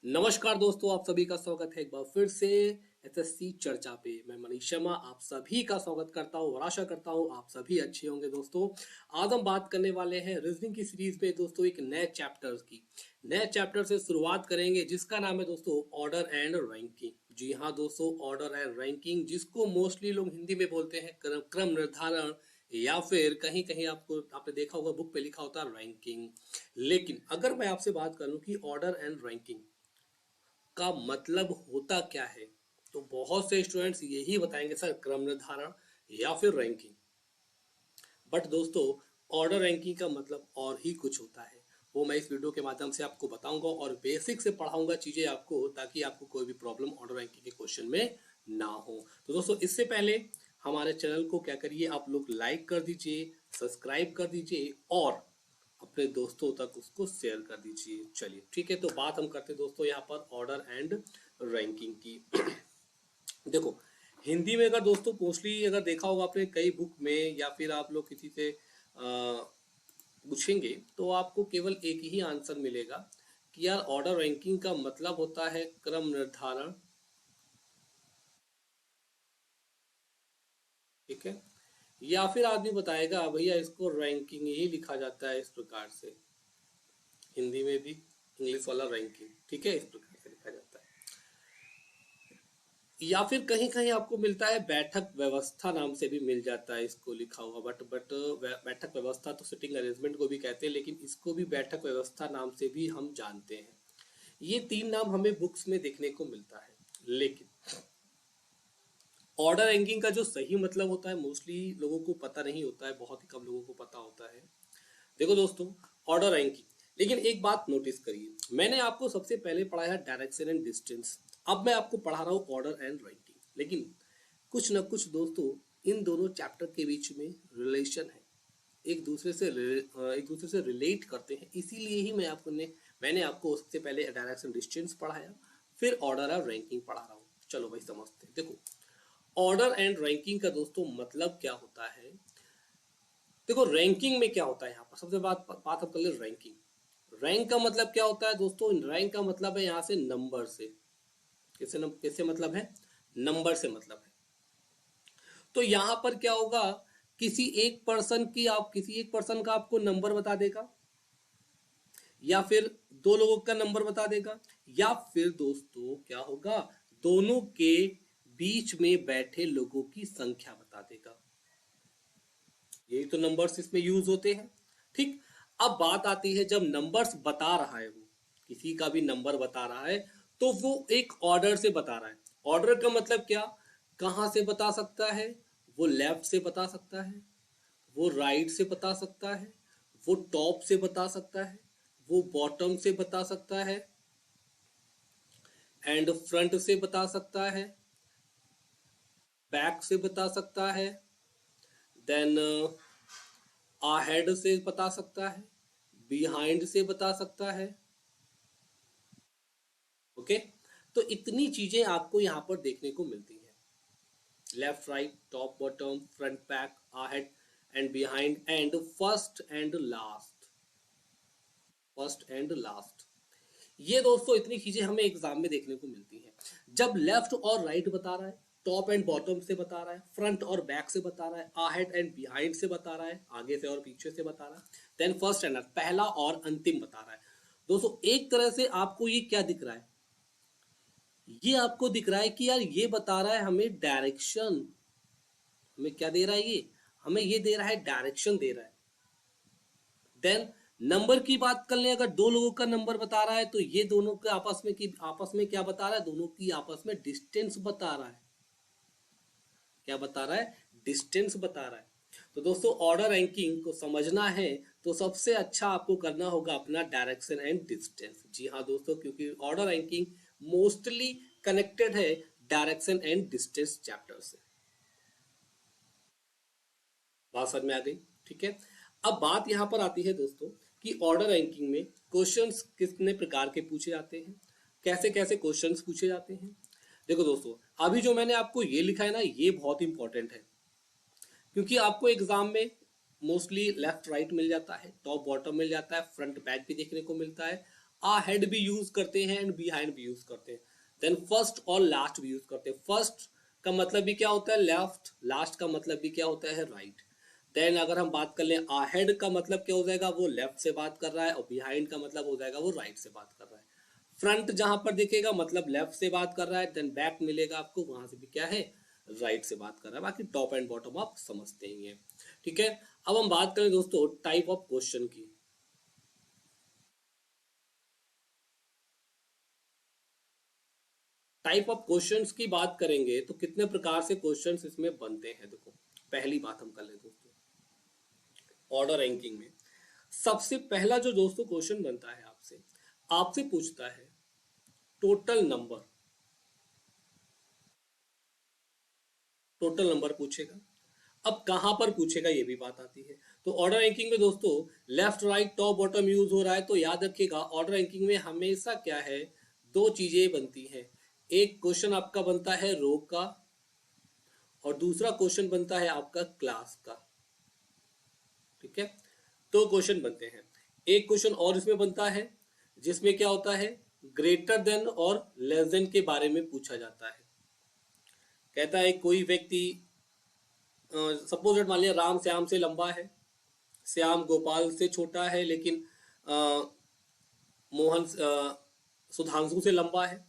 नमस्कार दोस्तों, आप सभी का स्वागत है एक बार फिर से एसएससी चर्चा पे। मैं मनीष शर्मा आप सभी का स्वागत करता हूँ और आशा करता हूँ आप सभी अच्छे होंगे। दोस्तों, आज हम बात करने वाले हैं रीजनिंग की सीरीज पे दोस्तों, एक नए चैप्टर से शुरुआत करेंगे जिसका नाम है दोस्तों ऑर्डर एंड रैंकिंग। जी हाँ दोस्तों, ऑर्डर एंड रैंकिंग, जिसको मोस्टली लोग हिंदी में बोलते हैं क्रम निर्धारण, या फिर कहीं कहीं आपने देखा होगा बुक पे लिखा होता है रैंकिंग। लेकिन अगर मैं आपसे बात करूं कि ऑर्डर एंड रैंकिंग का मतलब होता क्या है, तो बहुत से स्टूडेंट्स यही बताएंगे सर क्रम निर्धारण या फिर रैंकिंग। बट दोस्तों, ऑर्डर रैंकिंग का मतलब और ही कुछ होता है। वो मैं इस वीडियो के माध्यम से आपको बताऊंगा और बेसिक से पढ़ाऊंगा चीजें आपको, ताकि आपको कोई भी प्रॉब्लम ऑर्डर रैंकिंग के क्वेश्चन में ना हो। तो दोस्तों, इससे पहले हमारे चैनल को क्या करिए, आप लोग लाइक कर दीजिए, सब्सक्राइब कर दीजिए और अपने दोस्तों तक उसको शेयर कर दीजिए। चलिए ठीक है, तो बात हम करते हैं दोस्तों यहाँ पर ऑर्डर एंड रैंकिंग की। देखो, हिंदी में अगर दोस्तों मोस्टली अगर देखा होगा आपने कई बुक में, या फिर आप लोग किसी से पूछेंगे तो आपको केवल एक ही आंसर मिलेगा कि यार ऑर्डर रैंकिंग का मतलब होता है क्रम निर्धारण। ठीक है, या फिर आदमी बताएगा भैया इसको रैंकिंग ही लिखा जाता है इस प्रकार से, हिंदी में भी इंग्लिश वाला रैंकिंग, ठीक है, इस प्रकार से लिखा जाता है। या फिर कहीं कहीं आपको मिलता है बैठक व्यवस्था नाम से भी मिल जाता है इसको लिखा हुआ। बट बैठक व्यवस्था तो सिटिंग अरेंजमेंट को भी कहते हैं, लेकिन इसको भी बैठक व्यवस्था नाम से भी हम जानते हैं। ये तीन नाम हमें बुक्स में देखने को मिलता है। लेकिन ऑर्डर रैंकिंग का जो सही मतलब होता है मोस्टली लोगों को पता नहीं होता है, बहुत ही कम लोगों को पता होता है। देखो दोस्तों, ऑर्डर रैंकिंग, लेकिन एक बात नोटिस करिए, मैंने आपको सबसे पहले पढ़ाया है डायरेक्शन एंड डिस्टेंस, अब मैं आपको पढ़ा रहा हूँ ऑर्डर एंड रैंकिंग। लेकिन कुछ न कुछ दोस्तों इन दोनों चैप्टर के बीच में रिलेशन है, एक दूसरे से रिलेट करते हैं। इसीलिए ही मैंने आपको उससे पहले डायरेक्शन डिस्टेंस पढ़ाया, फिर ऑर्डर और रैंकिंग पढ़ा रहा हूँ। चलो भाई समझते हैं। देखो, ऑर्डर एंड रैंकिंग का दोस्तों मतलब क्या होता है। देखो, रैंकिंग में क्या होता है, यहाँ पर सबसे बात हम कर ले रैंकिंग। रैंक का मतलब क्या होता है दोस्तों, रैंक का मतलब है यहाँ से नंबर से। कैसे मतलब है, नंबर से मतलब है। तो यहाँ पर क्या होगा, किसी एक पर्सन का आपको नंबर बता देगा, या फिर दो लोगों का नंबर बता देगा, या फिर दोस्तों क्या होगा, दोनों के बीच में बैठे लोगों की संख्या बता देगा। यही तो नंबर्स इसमें यूज होते हैं। ठीक, अब बात आती है जब नंबर्स बता रहा है, वो किसी का भी नंबर बता रहा है तो वो एक ऑर्डर से बता रहा है। ऑर्डर का मतलब क्या, कहाँ से बता सकता है, वो लेफ्ट से बता सकता है, वो राइट से बता सकता है, वो टॉप से बता सकता है, वो बॉटम से बता सकता है, एंड फ्रंट से बता सकता है, बैक से बता सकता है, देन अहेड से बता सकता है, बिहाइंड से बता सकता है। ओके, तो इतनी चीजें आपको यहाँ पर देखने को मिलती हैं, left right top bottom front back ahead and behind and first and last. ये दोस्तों इतनी चीजें हमें एग्जाम में देखने को मिलती हैं। जब लेफ्ट और राइट बता रहा है, टॉप एंड बॉटम से बता रहा है, फ्रंट और बैक से बता रहा है, अहेड एंड बिहाइंड से बता रहा है, आगे से और पीछे से बता रहा है, देन फर्स्ट एंड लास्ट, पहला और अंतिम बता रहा है। दोस्तों, एक तरह से आपको ये क्या दिख रहा है, ये आपको दिख रहा है कि यार ये बता रहा है हमें डायरेक्शन। हमें क्या दे रहा है ये, हमें ये दे रहा है डायरेक्शन दे रहा है। देन नंबर की बात कर लें, अगर दो लोगों का नंबर बता रहा है तो ये दोनों के आपस में क्या बता रहा है, दोनों की आपस में डिस्टेंस बता रहा है। क्या बता रहा है, डिस्टेंस बता रहा है। तो दोस्तों, ऑर्डर रैंकिंग को समझना है तो सबसे अच्छा आपको करना होगा अपना डायरेक्शन एंड डिस्टेंस। जी हाँ दोस्तों, क्योंकि ऑर्डर रैंकिंग मोस्टली कनेक्टेड है डायरेक्शन एंड डिस्टेंस चैप्टर से। बात समझ में आ गई, ठीक है। अब बात यहाँ पर आती है दोस्तों कि ऑर्डर रैंकिंग में क्वेश्चंस कितने प्रकार के पूछे जाते हैं, कैसे कैसे क्वेश्चंस पूछे जाते हैं। देखो दोस्तों, अभी जो मैंने आपको ये लिखा है ना, ये बहुत इंपॉर्टेंट है, क्योंकि आपको एग्जाम में मोस्टली लेफ्ट राइट मिल जाता है, टॉप बॉटम मिल जाता है, फ्रंट बैक भी देखने को मिलता है, अहेड भी यूज करते हैं एंड बिहाइंड भी यूज करते हैं। देन फर्स्ट और लास्ट भी यूज करते हैं। फर्स्ट का मतलब भी क्या होता है लेफ्ट, लास्ट का मतलब भी क्या होता है राइट। देन अगर हम बात कर लें अहेड का मतलब क्या हो जाएगा, वो लेफ्ट से बात कर रहा है, और बिहाइंड का मतलब हो जाएगा वो राइट से बात कर रहा है। फ्रंट जहां पर दिखेगा मतलब लेफ्ट से बात कर रहा है, देन बैक मिलेगा आपको वहां से भी क्या है राइट से बात कर रहा है। बाकी टॉप एंड बॉटम आप समझते ही हैं, ठीक है। अब हम बात करें दोस्तों टाइप ऑफ क्वेश्चन की। टाइप ऑफ क्वेश्चंस की बात करेंगे तो कितने प्रकार से क्वेश्चंस इसमें बनते हैं। देखो पहली बात हम कर ले दोस्तों, ऑर्डर रैंकिंग में सबसे पहला जो दोस्तों क्वेश्चन बनता है आपसे, आपसे पूछता है टोटल नंबर, टोटल नंबर पूछेगा। अब कहां पर पूछेगा ये भी बात आती है। तो ऑर्डर रैंकिंग में दोस्तों left right top bottom use हो रहा है, तो याद रखिएगा ऑर्डर रैंकिंग में हमेशा क्या है, दो चीजें बनती हैं। एक क्वेश्चन आपका बनता है रो का, और दूसरा क्वेश्चन बनता है आपका क्लास का, ठीक है। दो क्वेश्चन बनते हैं। एक क्वेश्चन और इसमें बनता है जिसमें क्या होता है ग्रेटर देन और लेस देन के बारे में पूछा जाता है। कहता है कोई व्यक्ति, सपोज मान लिया राम श्याम से लंबा है, श्याम गोपाल से छोटा है, लेकिन अ, मोहन सुधांशु से लंबा है,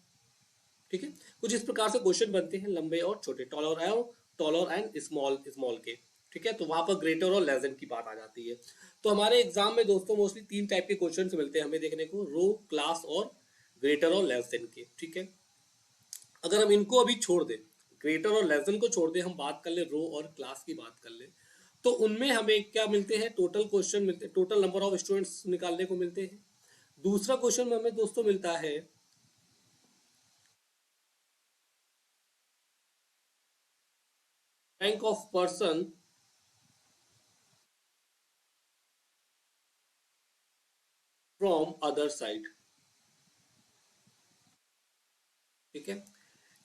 ठीक है। कुछ इस प्रकार से क्वेश्चन बनते हैं लंबे और छोटे, टॉलर एंड स्मॉल स्मॉल के, ठीक है। तो वहां पर ग्रेटर और लेस देन की बात आ जाती है। तो हमारे एग्जाम में दोस्तों मोस्टली तीन टाइप के क्वेश्चन मिलते हैं हमें देखने को, रो क्लास और ग्रेटर और लेस देन के, ठीक है। अगर हम इनको अभी छोड़ दें, ग्रेटर और लेस देन को छोड़ दें, हम बात कर ले रो और क्लास की बात कर ले, तो उनमें हमें क्या मिलते हैं टोटल क्वेश्चन मिलते हैं, टोटल नंबर ऑफ स्टूडेंट्स निकालने को मिलते हैं। दूसरा क्वेश्चन में हमें दोस्तों मिलता है rank of person from other side, ठीक है।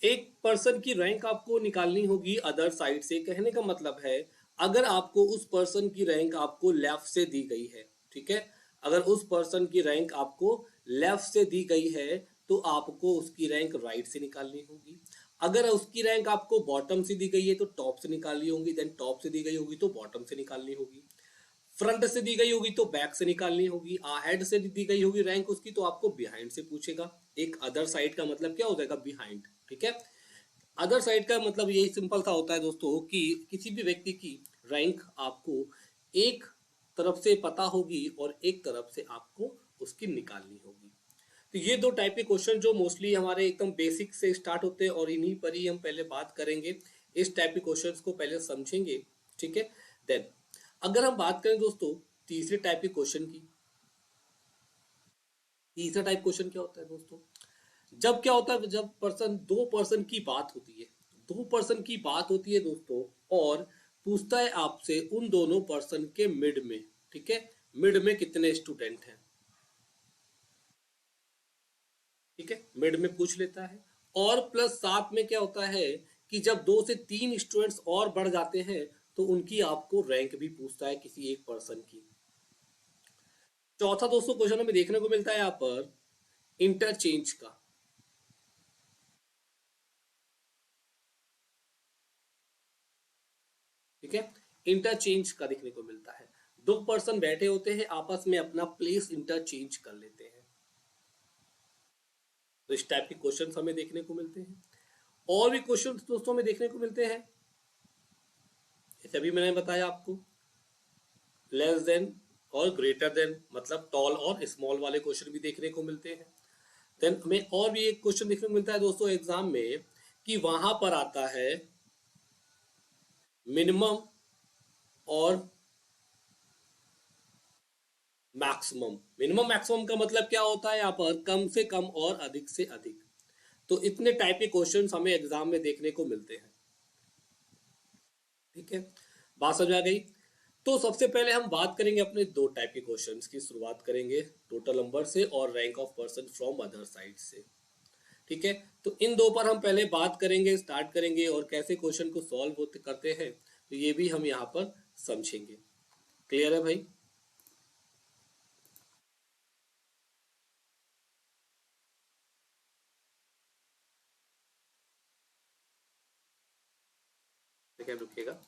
एक पर्सन की रैंक आपको निकालनी होगी अदर साइड से। कहने का मतलब है अगर आपको उस पर्सन की रैंक आपको लेफ्ट से दी गई है, ठीक है, अगर उस पर्सन की रैंक आपको लेफ्ट से दी गई है तो आपको उसकी रैंक राइट से निकालनी होगी। अगर उसकी रैंक आपको बॉटम से दी गई है तो टॉप से निकालनी होगी, देन टॉप से दी गई होगी तो बॉटम से निकालनी होगी। फ्रंट से दी गई होगी तो बैक से निकालनी होगी, हेड से दी गई होगी रैंक उसकी तो आपको बिहाइंड से पूछेगा। एक अदर साइड का मतलब क्या हो जाएगा बिहाइंड, ठीक है। अदर साइड का मतलब यही सिंपल सा होता है दोस्तों कि किसी भी व्यक्ति की रैंक आपको एक तरफ से पता होगी और एक तरफ से आपको उसकी निकालनी होगी। तो ये दो टाइप के क्वेश्चन जो मोस्टली हमारे एकदम बेसिक से स्टार्ट होते हैं और इन्हीं पर ही हम पहले बात करेंगे। इस टाइप के क्वेश्चंस को पहले समझेंगे, ठीक है। देन अगर हम बात करें दोस्तों तीसरे टाइप के क्वेश्चन की, तीसरा टाइप क्वेश्चन क्या होता है दोस्तों, जब क्या होता है जब दो पर्सन की बात होती है, दो पर्सन की बात होती है दोस्तों, और पूछता है आपसे उन दोनों पर्सन के मिड में, ठीक है, मिड में कितने स्टूडेंट हैं, ठीक है, मिड में पूछ लेता है। और प्लस साथ में क्या होता है कि जब दो से तीन स्टूडेंट्स और बढ़ जाते हैं तो उनकी आपको रैंक भी पूछता है किसी एक पर्सन की। चौथा दोस्तों क्वेश्चन हमें देखने को मिलता है यहाँ पर इंटरचेंज का, ठीक है, इंटरचेंज का देखने को मिलता है। दो पर्सन बैठे होते हैं आपस में अपना प्लेस इंटरचेंज कर लेते हैं, तो इस टाइप के क्वेश्चंस हमें देखने को मिलते हैं। और भी क्वेश्चंस दोस्तों में देखने को मिलते हैं, जैसे अभी मैंने बताया आपको लेस देन और ग्रेटर देन मतलब टॉल और स्मॉल वाले क्वेश्चन भी देखने को मिलते हैं। देन हमें और भी एक क्वेश्चन देखने को मिलता है दोस्तों एग्जाम में कि वहां पर आता है मिनिमम और मैक्सिमम। मिनिमम मैक्सिमम का मतलब क्या होता है यहाँ पर कम से कम और अधिक से अधिक। तो इतने टाइप के क्वेश्चंस हमें एग्जाम में देखने को मिलते हैं, ठीक है। बात समझ आ गई। तो सबसे पहले हम बात करेंगे अपने दो टाइप के क्वेश्चंस की, शुरुआत करेंगे टोटल नंबर से और rank of person from other side से, ठीक है। तो इन दो पर हम पहले बात करेंगे, स्टार्ट करेंगे और कैसे क्वेश्चन को सॉल्व होते करते हैं तो ये भी हम यहाँ पर समझेंगे। क्लियर है भाई। सेकंड रुकिएगा।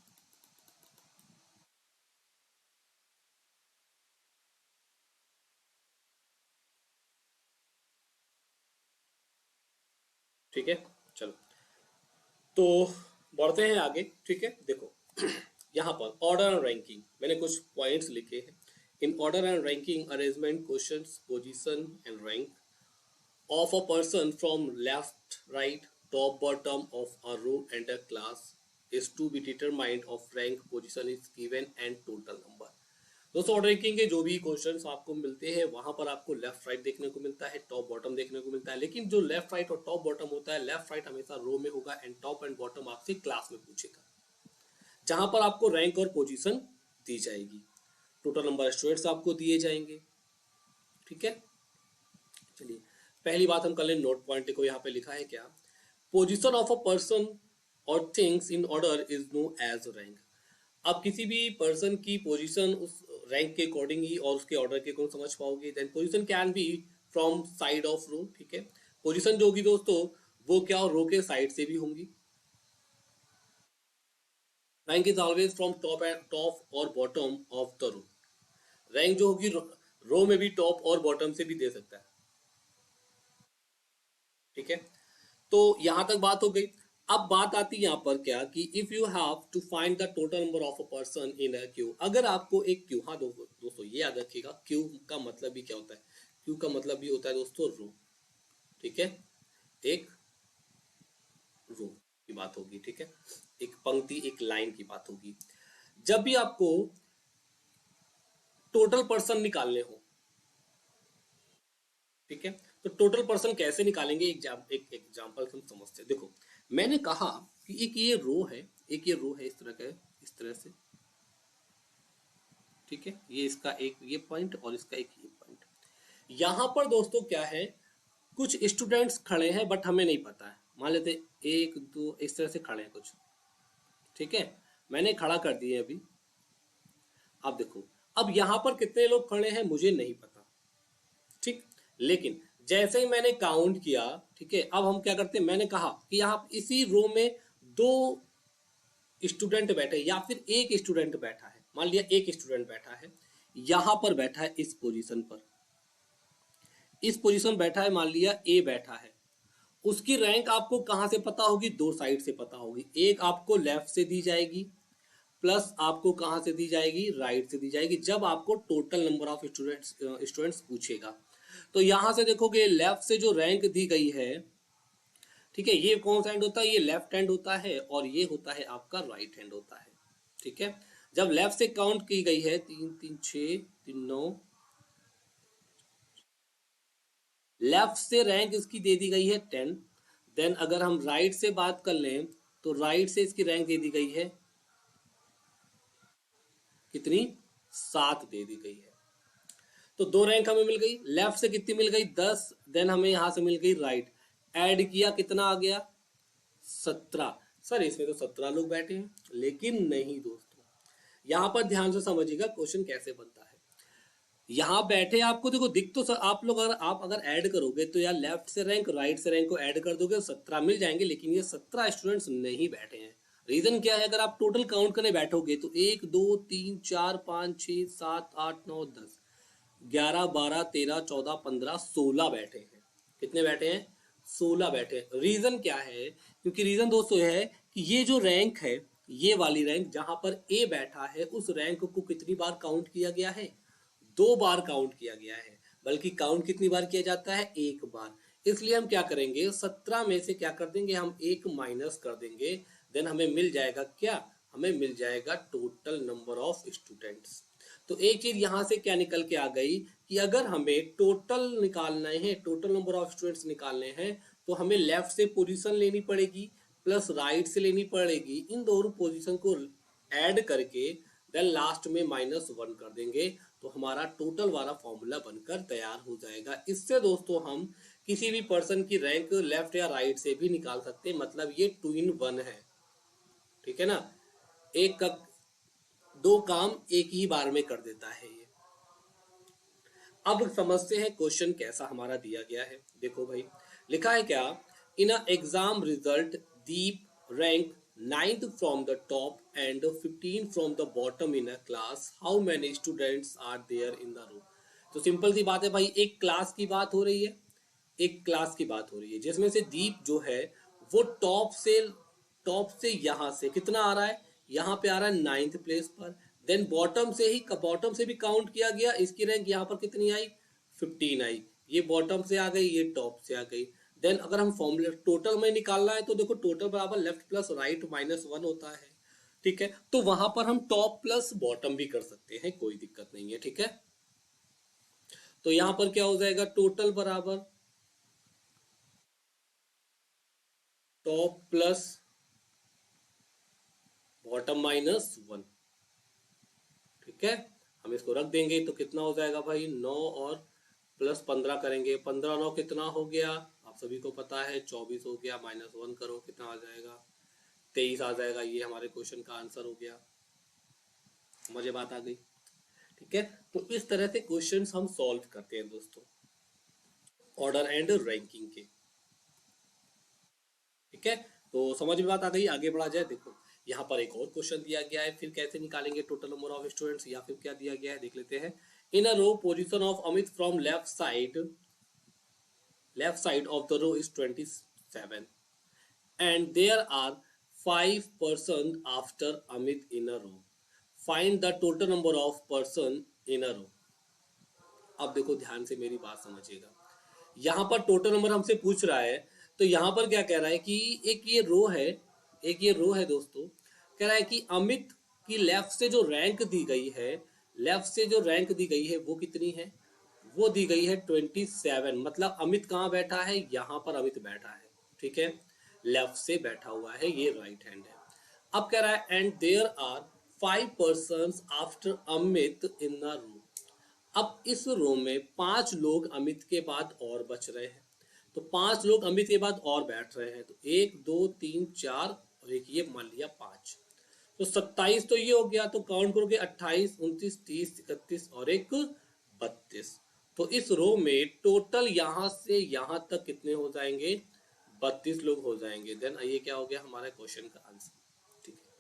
ठीक है, चलो तो बढ़ते हैं आगे। ठीक है, देखो यहाँ पर ऑर्डर एंड रैंकिंग मैंने कुछ पॉइंट्स लिखे हैं। In order and ranking arrangement questions position and rank of a person from left, right, top, bottom of a row and a class is to be determined of rank, position is given and total number। दोस्तों order ranking के जो भी questions आपको मिलते हैं वहां पर आपको लेफ्ट राइट देखने को मिलता है, टॉप बॉटम देखने को मिलता है, लेकिन जो लेफ्ट राइट और टॉप बॉटम होता है, लेफ्ट राइट हमेशा रो में होगा एंड टॉप एंड बॉटम आपसे क्लास में पूछेगा, जहां पर आपको रैंक और पोजीशन दी जाएगी, टोटल नंबर स्टूडेंट्स आपको दिए जाएंगे। ठीक है, चलिए पहली बात हम कर लें, नोट पॉइंट को यहाँ पे लिखा है क्या, पोजीशन ऑफ अ पर्सन और things in order is known as rank. आप किसी भी पर्सन की पोजीशन उस रैंक के अकॉर्डिंग ही और उसके ऑर्डर के अकॉर्डिंग समझ पाओगे। Then position can be from side of row. ठीक है, पोजीशन जो होगी दोस्तों वो क्या, रो के साइड से भी होंगी। Rank is always from top और bottom of the row. Rank जो होगी रो में भी टॉप और बॉटम से भी दे सकता है। ठीक है, तो यहां तक बात हो गई। अब बात आती है यहाँ पर क्या कि if you have to find the total number of a person in a queue. अगर आपको एक क्यू, हाँ दोस्तों ये याद रखिएगा, क्यू का मतलब भी क्या होता है, क्यू का मतलब भी होता है दोस्तों रो। ठीक है, एक रो की बात होगी। ठीक है, एक पंक्ति एक लाइन की बात होगी। जब भी आपको टोटल पर्सन निकालने हो, ठीक है, तो टोटल पर्सन कैसे निकालेंगे, एक एग्जांपल हम समझते हैं। देखो मैंने कहा कि एक ये रो है, एक ये रो है इस तरह का, इस तरह से। ठीक है, ये इसका एक ये पॉइंट और इसका एक ये पॉइंट। यहां पर दोस्तों क्या है, कुछ स्टूडेंट्स खड़े हैं बट हमें नहीं पता है, मान लेते एक दो इस तरह से खड़े हैं कुछ। ठीक है, मैंने खड़ा कर दिए अभी। अब देखो, अब यहां पर कितने लोग खड़े हैं मुझे नहीं पता। ठीक, लेकिन जैसे ही मैंने काउंट किया, ठीक है, अब हम क्या करते हैं, मैंने कहा कि यहाँ इसी रो में दो स्टूडेंट बैठे या फिर एक स्टूडेंट बैठा है, मान लिया एक स्टूडेंट बैठा है यहां पर, बैठा है इस पोजीशन पर, इस पोजीशन बैठा है, मान लिया ए बैठा है। उसकी रैंक आपको कहां से पता होगी, दो साइड से पता होगी। एक आपको लेफ्ट से दी जाएगी, प्लस आपको कहां से दी जाएगी, राइट से दी जाएगी, जब आपको टोटल नंबर ऑफ स्टूडेंट्स पूछेगा। तो यहां से देखोगे लेफ्ट से जो रैंक दी गई है, ठीक है, ये कौन सा हैंड होता है, ये लेफ्ट हैंड होता है और ये होता है आपका राइट हैंड होता है। ठीक है, जब लेफ्ट से काउंट की गई है, 3 3 6 3 9, लेफ्ट से रैंक इसकी दे दी गई है 10। देन अगर हम राइट से बात कर लें तो राइट से इसकी रैंक दे दी गई है कितनी, 7 दे दी गई है। तो दो रैंक हमें मिल गई, लेफ्ट से कितनी मिल गई, 10। देन हमें यहां से मिल गई राइट, ऐड किया कितना आ गया, 17। सर इसमें तो 17 लोग बैठे हैं, लेकिन नहीं दोस्तों, यहां पर ध्यान से समझिएगा क्वेश्चन कैसे बनता है। यहाँ बैठे आपको देखो दिख तो सर, आप लोग अगर आप अगर ऐड करोगे तो यार लेफ्ट से रैंक राइट से रैंक को ऐड कर दोगे तो 17 मिल जाएंगे, लेकिन ये 17 स्टूडेंट्स नहीं बैठे हैं। रीजन क्या है, अगर आप टोटल काउंट करने बैठोगे तो 1 2 3 4 5 6 7 8 9 10 11 12 13 14 15 16 बैठे हैं। कितने बैठे हैं, 16 बैठे हैं। रीजन क्या है, क्योंकि रीजन दोस्तों है कि ये जो रैंक है, ये वाली रैंक जहां पर ए बैठा है, उस रैंक को कितनी बार काउंट किया गया है, 2 बार काउंट किया गया है। बल्कि काउंट कितनी बार किया जाता है, 1 बार। इसलिए हम क्या करेंगे, 17 में से क्या कर देंगे, हम 1 माइनस कर देंगे। देन हमें मिल जाएगा क्या, हमें मिल जाएगा टोटल नंबर ऑफ स्टूडेंट्स। तो एक चीज यहां से क्या निकल के आ गई कि अगर हमें टोटल निकालना है, टोटल नंबर ऑफ स्टूडेंट्स निकालने हैं, तो हमें लेफ्ट से पोजीशन लेनी पड़ेगी प्लस राइट से लेनी पड़ेगी। इन दोनों पोजीशन को ऐड करके देन लास्ट में -1 कर देंगे, तो हमारा टोटल वाला फॉर्मूला बनकर तैयार हो जाएगा। इससे दोस्तों हम किसी भी पर्सन की रैंक लेफ्ट या राइट से भी निकाल सकते हैं, मतलब ये 2 in 1 है। ठीक है ना, एक का दो काम एक ही बार में कर देता है ये। अब समझते हैं क्वेश्चन कैसा हमारा दिया गया है। देखो भाई लिखा है क्या, in a exam result Deep rank 9th from the top and 15 from the bottom in a class, how many students are there in the room? तो सिंपल सी बात है भाई, एक क्लास की बात हो रही है, एक क्लास की बात हो रही है जिसमें से दीप जो है वो टॉप से यहां से कितना आ रहा है, यहाँ पे आ रहा है 9th प्लेस पर। देन बॉटम से भी काउंट किया गया, इसकी रैंक यहाँ पर कितनी आई, 15 आई। ये बॉटम से आ गई, ये टॉप से आ गई। देन अगर हम फॉर्मूला टोटल में निकालना है तो देखो टोटल बराबर left plus right minus one होता है, ठीक है। तो वहां पर हम टॉप प्लस बॉटम भी कर सकते हैं, कोई दिक्कत नहीं है, ठीक है। तो यहां पर क्या हो जाएगा, टोटल बराबर top plus bottom minus one, ठीक है। हम इसको रख देंगे तो कितना हो जाएगा भाई, 9 और प्लस 15 करेंगे, 15 9 कितना हो गया, आप सभी को पता है 24 हो गया, माइनस वन करो कितना आ जाएगा, 23 आ जाएगा। ये हमारे क्वेश्चन का आंसर हो गया। मुझे बात आ गई, ठीक है। तो इस तरह से क्वेश्चंस हम सॉल्व करते हैं दोस्तों, ऑर्डर एंड रैंकिंग के, ठीक है। तो समझ में बात आ गई, आगे बढ़ा जाए। देखो यहाँ पर एक और क्वेश्चन दिया गया है, फिर कैसे निकालेंगे टोटल नंबर ऑफ स्टूडेंट्स, या फिर क्या दिया गया है देख लेते हैं। In a row position of Amit from left side of the row is 27 and there are 5 persons after Amit in a row. Find the total number of person in a row. अब देखो ध्यान से मेरी बात समझिएगा, यहाँ पर टोटल नंबर हमसे पूछ रहा है, तो यहाँ पर क्या कह रहा है कि एक ये रो है दोस्तों। कह रहा है कि अमित की लेफ्ट से जो रैंक दी गई है, लेफ्ट से जो रैंक दी गई है वो कितनी है, वो दी गई है 27। मतलब अमित कहाँ बैठा है, यहाँ पर अमित बैठा है, ठीक है। लेफ्ट से बैठा हुआ है, ये राइट हैंड है। अब कह रहा है and there are 5 persons after Amit in the room. अब इस रो में 5 लोग अमित के बाद और बच रहे हैं, तो 5 लोग अमित के बाद और बैठ रहे हैं। तो 1 2 3 4 और एक ये मान लिया 5, तो 27 तो ये हो गया। तो काउंट करोगे 28 29 30 31 और एक 32। तो इस रो में टोटल यहां से यहां तक कितने हो जाएंगे, 32 लोग हो जाएंगे। देन ये क्या हो गया हमारे क्वेश्चन का आंसर, ठीक है।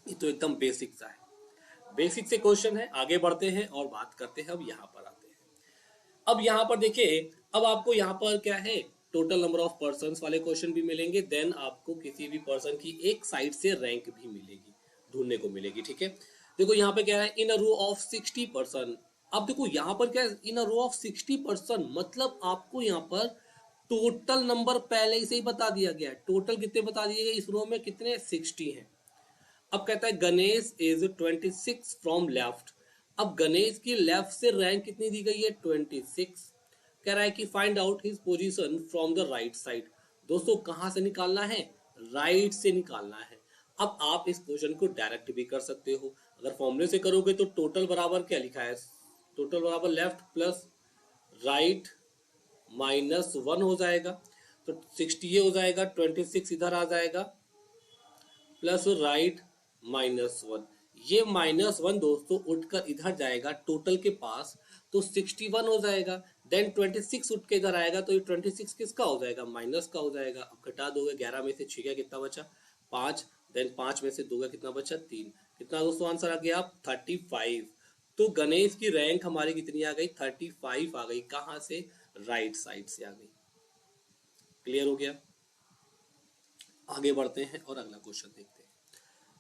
ये तो एकदम बेसिक सा है, बेसिक से क्वेश्चन है। आगे बढ़ते हैं और बात करते हैं, अब यहाँ पर आते हैं। अब यहाँ पर देखिए, अब आपको यहाँ पर क्या है, टोटल नंबर ऑफ पर्सन्स वाले क्वेश्चन भी मिलेंगे। देन आपको किसी भी पर्सन की एक साइड से रैंक भी मिलेगी, ढूंढने को मिलेगी, ठीक है। देखो यहाँ पे क्या है, in a row of 60 person. अब देखो यहाँ पर क्या है, in a row of 60 person, मतलब आपको यहाँ पर टोटल नंबर पहले से ही बता दिया गया है। टोटल कितने बता दिए गए, इस रो में कितने 60 हैं। अब कहता है गणेश इज 26 फ्रॉम लेफ्ट। अब गणेश की लेफ्ट से रैंक कितनी दी गई है, 26। कह रहा है कि find out his position from the right side. दोस्तों कहां से निकालना है, राइट से निकालना है। अब आप इस क्वेश्चन को डायरेक्ट भी कर सकते हो। अगर फॉर्मूले से करोगे तो टोटल बराबर क्या लिखा है, टोटल बराबर left plus right minus one हो जाएगा। तो 60 ये हो जाएगा, 26 इधर आ जाएगा, प्लस राइट माइनस वन। ये माइनस वन दोस्तों उठकर इधर जाएगा टोटल के पास, तो 61 हो जाएगा। देन 26 उठ के इधर आएगा, तो ये 26 किसका हो जाएगा, माइनस का हो जाएगा। अब घटा दोगे, 11 में से 6 का कितना बचा, 5। देन 5 में से 2 का कितना बचा, 3। कितना दोस्तों आंसर आ गया, 35। तो गणेश की रैंक हमारी कितनी आ गई, 35 आ गई। कहाँ से, राइट साइड से आ गई। क्लियर हो गया। आगे बढ़ते हैं और अगला क्वेश्चन देखते हैं।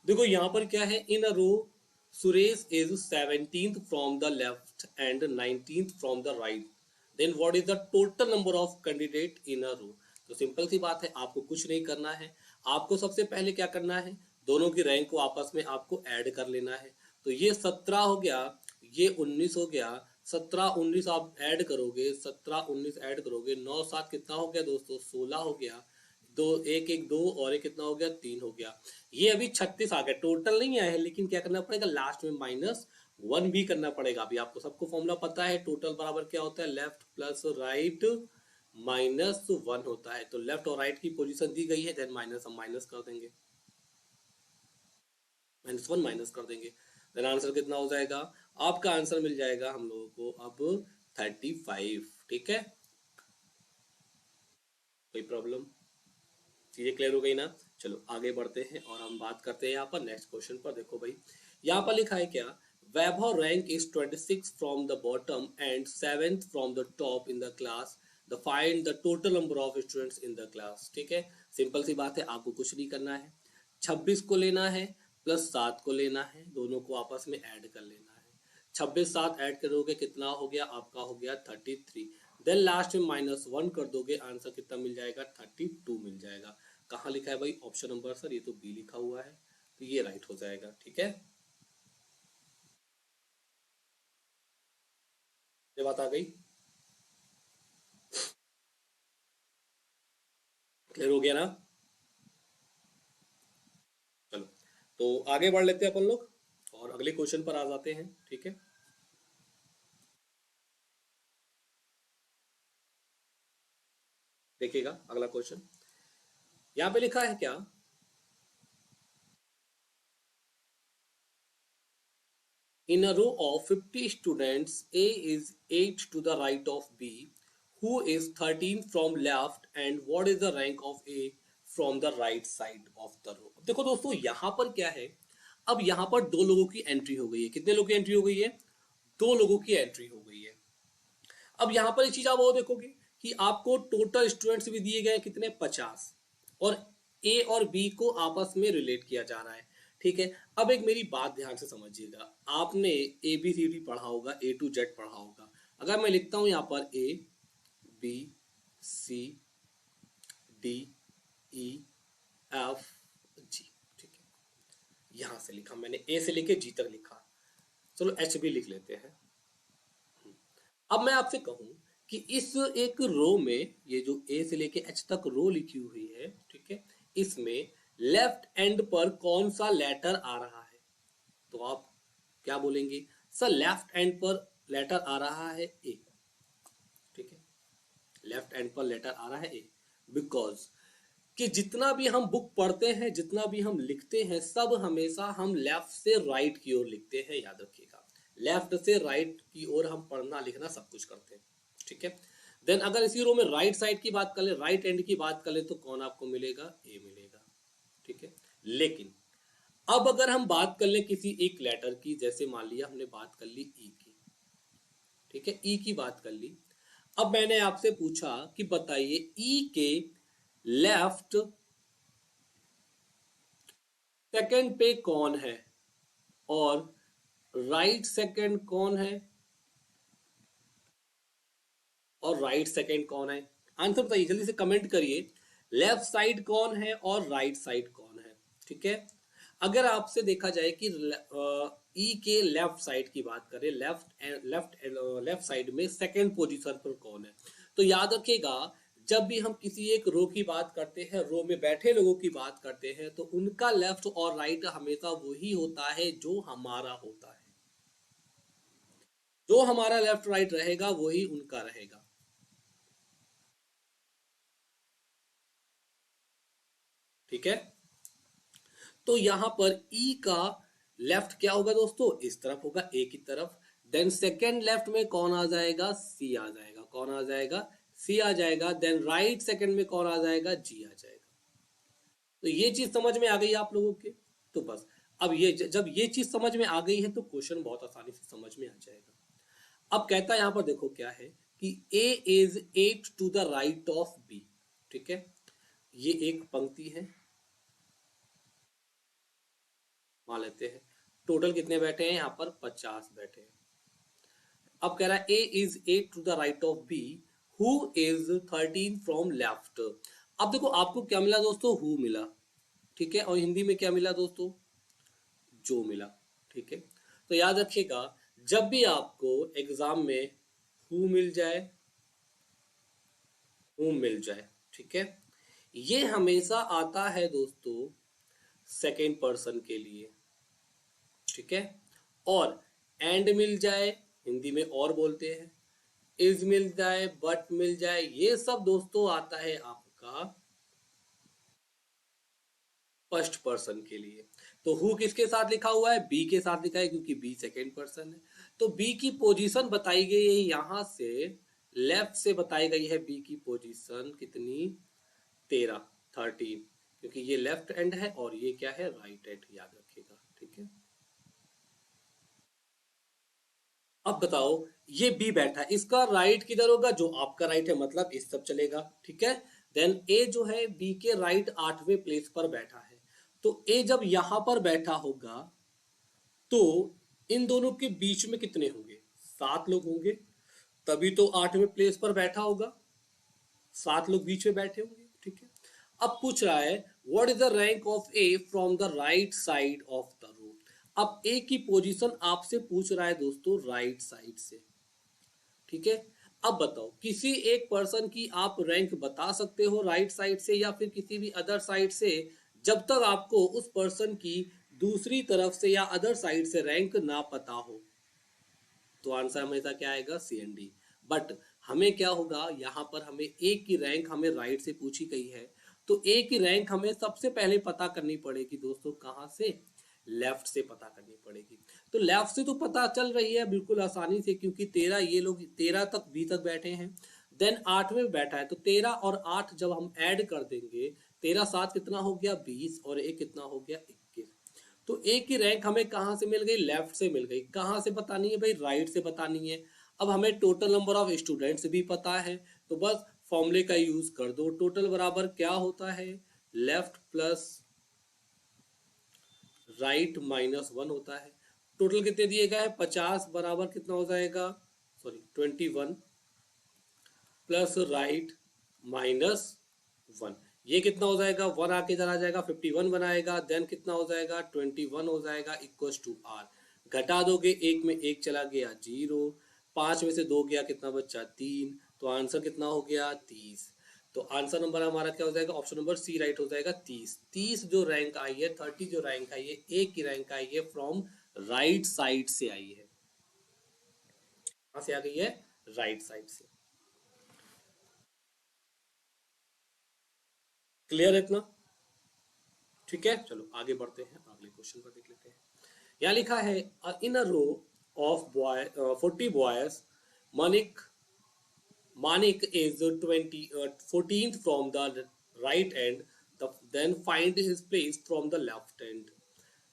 देखो यहाँ पर क्या है, in a row Suresh is 17th from the left and 19th from the right, then what is the total number of candidate in a row. तो सिंपल सी बात है, आपको कुछ नहीं करना है। आपको सबसे पहले क्या करना है, दोनों की रैंक को आपस में आपको ऐड कर लेना है। तो ये 17 हो गया, ये 19 हो गया। 17 19 आप ऐड करोगे, 17 19 ऐड करोगे, 9 7 कितना हो गया दोस्तों, 16 हो गया। दो एक एक दो और एक कितना हो गया, 3 हो गया। ये अभी 36 आ गया, टोटल नहीं आया है, लेकिन क्या करना पड़ेगा, लास्ट में माइनस वन भी करना पड़ेगा। अभी आपको सबको फॉर्मूला पता है, टोटल बराबर क्या होता है, left plus right minus one होता है। तो लेफ्ट और राइट की पोजीशन दी गई है, देन माइनस हम माइनस कर देंगे, माइनस वन माइनस कर देंगे। देन आंसर कितना हो जाएगा, आपका आंसर मिल जाएगा हम लोगों को अब 35, ठीक है। कोई प्रॉब्लम, चीजें क्लियर हो गई ना। चलो आगे बढ़ते हैं और हम बात करते हैं यहाँ पर नेक्स्ट क्वेश्चन पर। देखो भाई, यहाँ पर लिखा है क्या, Vaibhav rank is 26 from the bottom and 7th from the top in the class, the find the total number of students in the class. ठीक है, सिंपल सी बात है, आपको कुछ नहीं करना है, 26 को लेना है प्लस 7 को लेना है, दोनों को आपस में ऐड कर लेना है। 26 7 ऐड करोगे कितना हो गया आपका, हो गया 33। देन लास्ट में -1 कर दोगे, आंसर कितना मिल जाएगा, 32 मिल जाएगा। कहाँ लिखा है भाई, ऑप्शन नंबर सर, ये तो बी लिखा हुआ है, तो ये राइट हो जाएगा। ठीक है, ये बात आ गई, क्लियर हो गया ना। चलो तो आगे बढ़ लेते हैं अपन लोग और अगले क्वेश्चन पर आ जाते हैं। ठीक है, देखिएगा अगला क्वेश्चन, यहाँ पे लिखा है क्या, in a row of 50 students, A is 8 to the right of B, who is 13 from left, and what is the rank of A from the right side of the row। देखो दोस्तों, यहाँ पर क्या है, अब यहाँ पर दो लोगों की एंट्री हो गई है। कितने लोगों की एंट्री हो गई है, दो लोगों की एंट्री हो गई है। अब यहाँ पर एक चीज आप वो देखोगे कि आपको टोटल स्टूडेंट्स भी दिए गए कितने, 50, और ए और बी को आपस में रिलेट किया जा रहा है। ठीक है, अब एक मेरी बात ध्यान से समझिएगा, आपने ए बी सी डी पढ़ा होगा, A to Z पढ़ा होगा। अगर मैं लिखता हूं यहाँ पर A B C D E F G, ठीक है, यहां से लिखा मैंने, ए से लेके जी तक लिखा। चलो एच भी लिख लेते हैं। अब मैं आपसे कहूं कि इस एक रो में, ये जो ए से लेके एच तक रो लिखी हुई है, ठीक है, इसमें लेफ्ट एंड पर कौन सा लेटर आ रहा है, तो आप क्या बोलेंगे, सर लेफ्ट एंड पर लेटर आ रहा है ए। ठीक है, लेफ्ट एंड पर लेटर आ रहा है ए, बिकॉज कि जितना भी हम बुक पढ़ते हैं, जितना भी हम लिखते हैं, सब हमेशा हम लेफ्ट से राइट की ओर लिखते हैं, याद रखिएगा, लेफ्ट से राइट की ओर हम पढ़ना लिखना सब कुछ करते हैं। ठीक है, देन अगर इसी रो में राइट साइड की बात कर ले, राइट एंड की बात कर ले, तो कौन आपको मिलेगा, ए मिलेगा। ठीक है, लेकिन अब अगर हम बात कर ले किसी एक लेटर की, जैसे मान लिया हमने बात कर ली ई की, ठीक है, ई की बात कर ली। अब मैंने आपसे पूछा कि बताइए ई के लेफ्ट सेकंड पे कौन है और राइट सेकंड कौन है, और राइट सेकंड कौन है, आंसर बताइए जल्दी से कमेंट करिए, लेफ्ट साइड कौन है और राइट साइड कौन है। ठीक है, अगर आपसे देखा जाए कि ई के लेफ्ट साइड की बात करें, लेफ्ट साइड में सेकंड पोजीशन पर कौन है, तो याद रखिएगा, जब भी हम किसी एक रो की बात करते हैं, रो में बैठे लोगों की बात करते हैं, तो उनका लेफ्ट और राइट हमेशा वही होता है जो हमारा होता है, जो हमारा लेफ्ट राइट रहेगा वही उनका रहेगा। ठीक है, तो यहां पर ई का लेफ्ट क्या होगा दोस्तों, इस तरफ होगा, ए की तरफ। देन सेकेंड लेफ्ट में कौन आ जाएगा, सी आ जाएगा, कौन आ जाएगा, सी आ जाएगा। देन राइट सेकेंड में कौन आ जाएगा, जी आ जाएगा। तो ये चीज समझ में आ गई आप लोगों के, तो बस अब ये जब ये चीज समझ में आ गई है तो क्वेश्चन बहुत आसानी से समझ में आ जाएगा। अब कहता है यहां पर देखो क्या है कि A is 8 to the right of B. ठीक है, ये एक पंक्ति है, मान लेते हैं टोटल कितने बैठे हैं यहाँ पर, 50 बैठे हैं। अब कह रहा है A is 8 to the right of B, who is 13 from left. अब देखो आपको क्या मिला दोस्तों, हु मिला, ठीक है, और हिंदी में क्या मिला दोस्तों, जो मिला। ठीक है, तो याद रखिएगा, जब भी आपको एग्जाम में हु मिल जाए, हु मिल जाए, ठीक है, ये हमेशा आता है दोस्तों सेकेंड पर्सन के लिए। ठीक है, और एंड मिल जाए, हिंदी में और बोलते हैं, इज मिल जाए, बट मिल जाए, ये सब दोस्तों आता है आपका फर्स्ट पर्सन के लिए। तो हु किसके साथ लिखा हुआ है, बी के साथ लिखा है, क्योंकि बी सेकेंड पर्सन है। तो बी की पोजीशन बताई गई है यहां से, लेफ्ट से बताई गई है बी की पोजीशन कितनी, 13, 13। क्योंकि ये लेफ्ट एंड है और ये क्या है, राइट एंड, याद रखिएगा, ठीक है। अब बताओ, ये बी बैठा है, इसका राइट किधर होगा, जो आपका राइट है, मतलब इस सब चलेगा, ठीक है। देन ए जो है बी के राइट 8वें प्लेस पर बैठा है, तो ए जब यहां पर बैठा होगा तो इन दोनों के बीच में कितने होंगे, 7 लोग होंगे, तभी तो 8वें प्लेस पर बैठा होगा, 7 लोग बीच में बैठे होंगे, ठीक है। अब पूछ रहा है what is the rank of A from the right side of the row. अब ए की पोजीशन आपसे पूछ रहा है दोस्तों राइट साइड से, ठीक है। अब बताओ, किसी एक पर्सन की आप रैंक बता सकते हो राइट साइड से या फिर किसी भी अदर साइड से, जब तक आपको उस पर्सन की दूसरी तरफ से या अदर साइड से रैंक ना पता हो। तो आंसर हमेशा क्या आएगा, सी एंड डी। बट हमें क्या होगा, यहाँ पर हमें ए की रैंक हमें राइट से पूछी गई है, तो ए की रैंक हमें सबसे पहले पता करनी पड़ेगी दोस्तों, कहाँ से, लेफ्ट से पता करनी पड़ेगी। तो लेफ्ट से तो पता चल रही है बिल्कुल आसानी से, क्योंकि 13, ये लोग 13 तक बी तक बैठे हैं, देन 8वें बैठा है, तो 13 और 8 जब हम ऐड कर देंगे, 13 7 कितना हो गया 20, और एक कितना हो गया 21। तो ए की रैंक हमें कहाँ से मिल गई, लेफ्ट से मिल गई। कहाँ से बतानी है भाई, राइट से बतानी है। अब हमें टोटल नंबर ऑफ स्टूडेंट्स भी पता है, तो बस फॉर्मूले का यूज कर दो। टोटल बराबर क्या होता है, लेफ्ट प्लस राइट माइनस 1 होता है। टोटल कितने दिए गए हैं, 50 बराबर कितना हो जाएगा, सॉरी 21 प्लस राइट माइनस 1, ये कितना हो जाएगा, 1 आके इधर आ जाएगा, 51 बनाएगा, देन कितना हो जाएगा 21 हो जाएगा इक्वल्स टू आर। घटा दोगे, एक में एक चला गया 0, 5 में से 2 गया, कितना बचा 3, तो आंसर कितना हो गया 30। तो आंसर नंबर हमारा क्या हो जाएगा, ऑप्शन नंबर सी राइट हो जाएगा 30। 30 जो रैंक आई है, 30 जो रैंक आई है, ए की रैंक आई है फ्रॉम राइट साइड से आई है। कहां से आ गई है, राइट साइड से। क्लियर है इतना, ठीक है। चलो आगे बढ़ते हैं, अगले क्वेश्चन पर देख लेते हैं। यहाँ लिखा है in a row of boy 40 boys, Manik Manik is 14th from the right end, then find his place from the left end।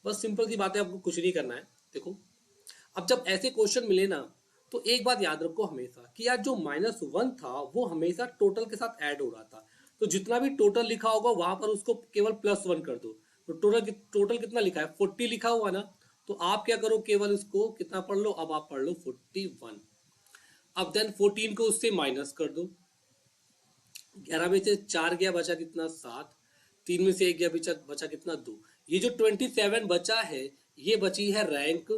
बस सिंपल सी बात है, आपको कुछ नहीं करना है। देखो, अब जब ऐसे क्वेश्चन मिले ना, तो एक बात याद रखो हमेशा कि यार जो -1 था वो हमेशा टोटल के साथ ऐड हो रहा था, तो जितना भी टोटल लिखा होगा वहां पर उसको केवल +1 कर दो। तो टोटल कितना लिखा है, 40 लिखा हुआ ना, तो आप क्या करो, केवल इसको कितना पढ़ लो, अब आप पढ़ लो 41। अब देन 14 को उससे माइनस कर दो, 11 में से 4 गया, बचा कितना 7, 3 में से 1 गया, बचा कितना 2। ये जो 27 बचा है, ये बची है रैंक,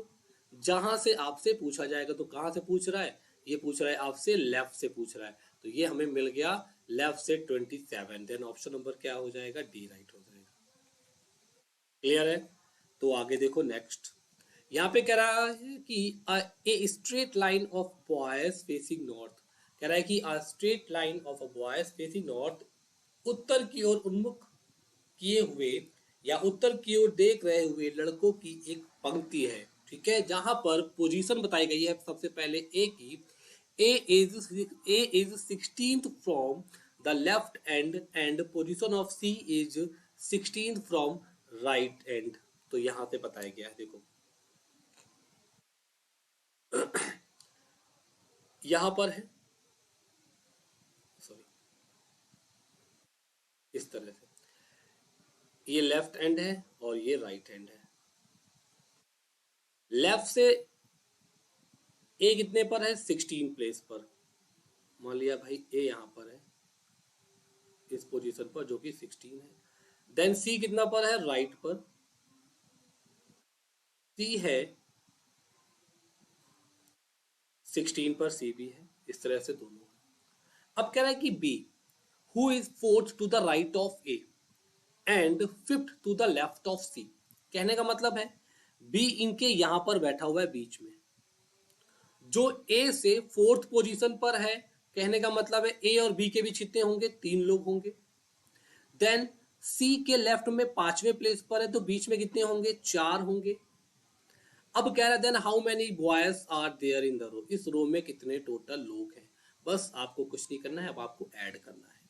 जहां से आपसे पूछा जाएगा। तो कहां से पूछ रहा है, ये पूछ रहा है आपसे लेफ्ट से पूछ रहा है, तो ये हमें मिल गया लेफ्ट से 27। देन ऑप्शन नंबर क्या हो जाएगा, डी राइट हो जाएगा। क्लियर है, तो आगे देखो नेक्स्ट। यहाँ पे कह रहा है कि a straight line of boys facing north, कह रहा है कि a straight line of a boys facing north, उत्तर की ओर उन्मुख किए हुए या उत्तर की ओर देख रहे हुए लड़कों की एक पंक्ति है, ठीक है। जहां पर पोजीशन बताई गई है सबसे पहले ए की, A is 16th from the left end and position of C is 16th from right end. तो यहां से बताया गया है, देखो यहां पर है, सॉरी इस तरह से, ये लेफ्ट एंड है और ये राइट हैंड है। लेफ्ट से ए कितने पर है, 16 प्लेस पर, मान लिया भाई ए यहां पर है इस पोजीशन पर जो कि 16 है। देन सी कितना पर है, राइट पर, सी है 16 पर, सी भी है, इस तरह से दोनों। अब कह रहा है कि B who is fourth to the right of A and fifth to the left of C. कहने का मतलब है बी इनके यहां पर बैठा हुआ है बीच में, जो ए से 4th पोजीशन पर है, कहने का मतलब है ए और बी के बीच कितने होंगे, 3 लोग होंगे। देन सी के लेफ्ट में 5वें प्लेस पर है, तो बीच में कितने होंगे, 4 होंगे। अब कह रहा है then how many boys are there in the row, इस रो में कितने टोटल लोग हैं। बस आपको कुछ नहीं करना है, अब आपको ऐड करना है।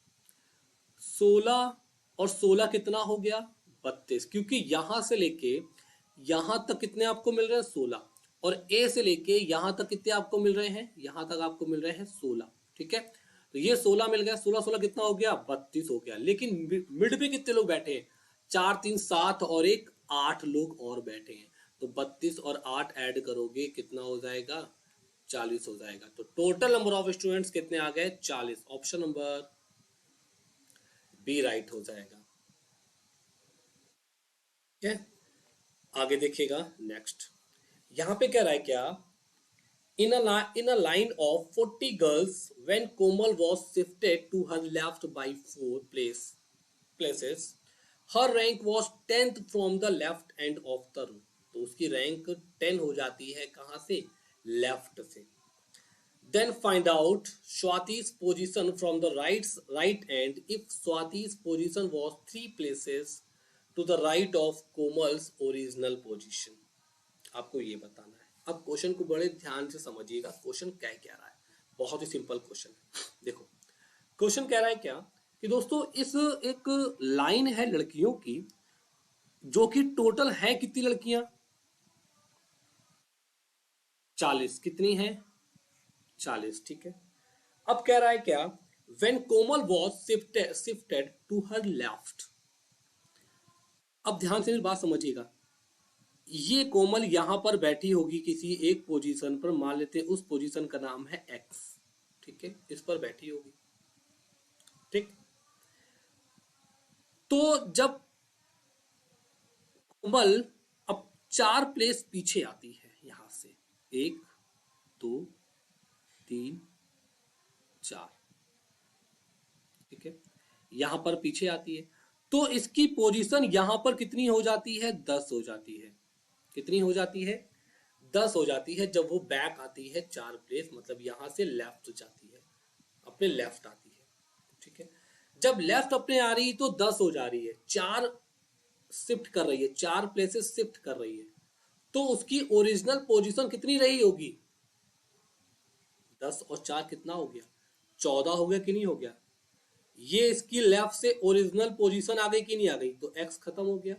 16 और 16 कितना हो गया 32, क्योंकि यहां से लेके यहां तक कितने आपको मिल रहे हैं 16, और ए से लेके यहां तक कितने आपको मिल रहे हैं, यहां तक आपको मिल रहे हैं 16। ठीक है, तो ये 16 मिल गया, 16 16 कितना हो गया 32 हो गया। लेकिन मिड पे कितने लोग बैठे हैं, 4 3 7 और एक 8 लोग और बैठे हैं, तो 32 और 8 ऐड करोगे कितना हो जाएगा 40 हो जाएगा। तो टोटल नंबर ऑफ स्टूडेंट्स कितने आ गए 40। ऑप्शन नंबर बी राइट हो जाएगा। ठीक है, आगे देखिएगा नेक्स्ट, यहां पे कह रहा है क्या, in a line of 40 girls, when Komal was shifted to her left by 4 places, her rank was 10th from the left end of the row। तो उसकी रैंक 10 हो जाती है कहां से, लेफ्ट से। Then find out Swati's position from the right end if Swati's position was 3 places to the right of Komal's original position। आपको ये बताना है। अब क्वेश्चन को बड़े ध्यान से समझिएगा, क्वेश्चन क्या कह रहा है, बहुत ही सिंपल क्वेश्चन है। देखो क्वेश्चन कह रहा है क्या कि दोस्तों इस एक लाइन है लड़कियों की, जो कि टोटल है कितनी लड़कियां 40, कितनी है 40। ठीक है, अब कह रहा है क्या, when Komal was shifted to her left। अब ध्यान से बात समझिएगा, ये कोमल यहां पर बैठी होगी किसी एक पोजीशन पर, मान लेते हैं उस पोजीशन का नाम है एक्स। ठीक है, इस पर बैठी होगी। ठीक, तो जब कोमल अब 4 प्लेस पीछे आती है, यहां से 1 2 3 4, ठीक है, यहां पर पीछे आती है, तो इसकी पोजीशन यहां पर कितनी हो जाती है 10 हो जाती है। कितनी हो जाती है 10 हो जाती है। जब वो बैक आती है 4 प्लेस, मतलब यहां से लेफ्ट जाती है, अपने लेफ्ट आती है। ठीक है, जब लेफ्ट अपने आ रही तो 10 हो जा रही है, 4 शिफ्ट कर रही है, 4 प्लेसेस शिफ्ट कर रही है, तो उसकी ओरिजिनल पोजीशन कितनी रही होगी 10 और 4 कितना हो गया 14 हो गया कि नहीं हो गया। ये इसकी लेफ्ट से ओरिजिनल पोजीशन आ गई कि नहीं आ गई, तो एक्स खत्म हो गया।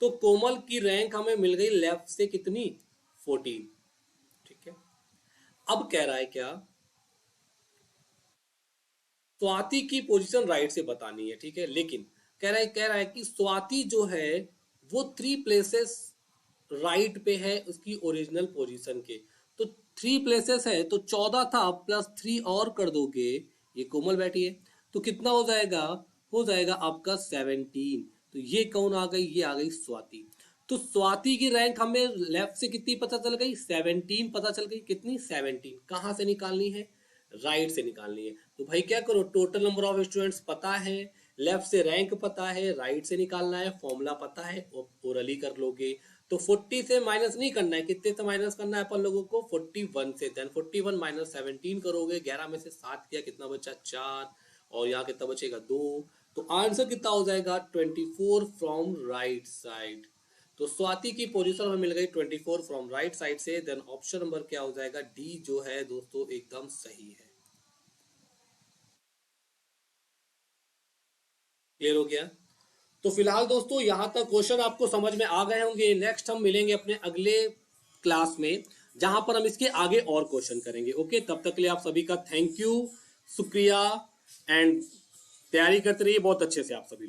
तो कोमल की रैंक हमें मिल गई लेफ्ट से कितनी 14। ठीक है, अब कह रहा है क्या, स्वाति की पोजीशन राइट से बतानी है। ठीक है, लेकिन कह रहा है कि स्वाति जो है वो 3 प्लेसेस राइट पे है उसकी ओरिजिनल पोजीशन के, तो 3 प्लेसेस है तो 14 था प्लस 3 और कर दोगे, ये कोमल बैठी है तो कितना हो जाएगा आपका 17। तो ये कौन आ गई, ये आ गई स्वाति। तो स्वाति की रैंक हमें लेफ्ट से कितनी पता चल गई 17 पता चल गई। कितनी 17, कहां से निकालनी है राइट से निकालनी है। तो भाई क्या करो, टोटल नंबर ऑफ स्टूडेंट्स पता है, लेफ्ट से रैंक पता है, राइट से निकालना है, फॉर्मूला पता है, ओरली कर लोगे। तो 40 से माइनस नहीं करना है, कितने से माइनस करना है अपन लोगों को 41 से। देन 41 माइनस 17 करोगे, 11 में से 7 किया कितना बचा 4, और यहाँ कितना बचेगा 2। तो आंसर कितना हो जाएगा 24 फ्रॉम राइट साइड। तो स्वाति की पोजीशन हमें मिल गई 24 फ्रॉम राइट साइड से। देन ऑप्शन नंबर क्या हो जाएगा डी, जो है दोस्तों एकदम सही है। क्लियर हो गया। तो फिलहाल दोस्तों यहां तक क्वेश्चन आपको समझ में आ गए होंगे। नेक्स्ट हम मिलेंगे अपने अगले क्लास में, जहां पर हम इसके आगे और क्वेश्चन करेंगे। ओके, तब तक के लिए आप सभी का थैंक यू, शुक्रिया, एंड तैयारी करते रहिए बहुत अच्छे से आप सभी।